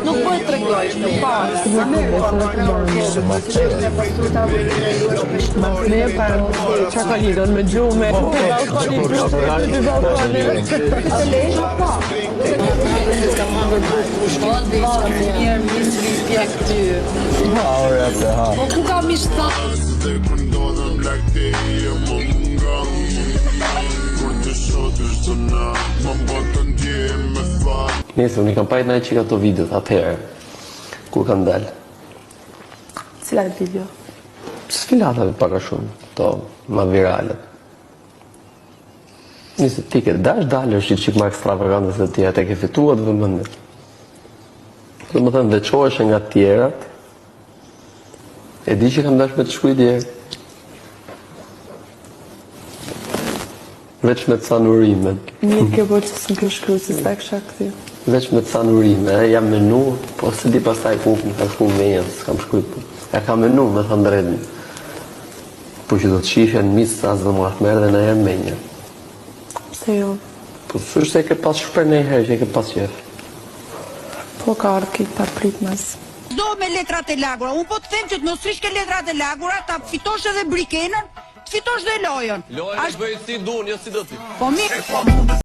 Nuk po e tregoj, nuk pa. Ne para çokolidon me gjumë. Po ku ka mishta? Nesër, unë i kam pajt në e qika të videot atëherë, kur kanë dalë. Cilat video? Sfilatave paka shumë, to, ma virale. Nisë ti ke dash dalë është qik ma ekstravagantës dhe tjera, te ke fituat vëmëndet. Dhe më thënë, veçoheshe nga tjerat, e di që kam dash me të shkuj djerë. Veç me të sanurime. Një ke bërë që s'më ke shkru, si s'ta kësha këti. Veç me të sanurime, jam menu, po se di pastaj ku më ka shku menja, s'kam shkuj po. E ka menu, me thënë drejtën. Po që do të shifja në misë, as dhe më ahmerë dhe në herë menja. Pse jo? Po së është e ke pas shper në herë që e ke pas qef. Po ka ardhë ki ta prit mas. Do me letrat e lagura, unë po të them që të mos rishke letrat e lagura, ta fitosh edhe brikenën, të fitosh dhe lojën. Lojën e bëjë si du, jo si do ti. Po mirë.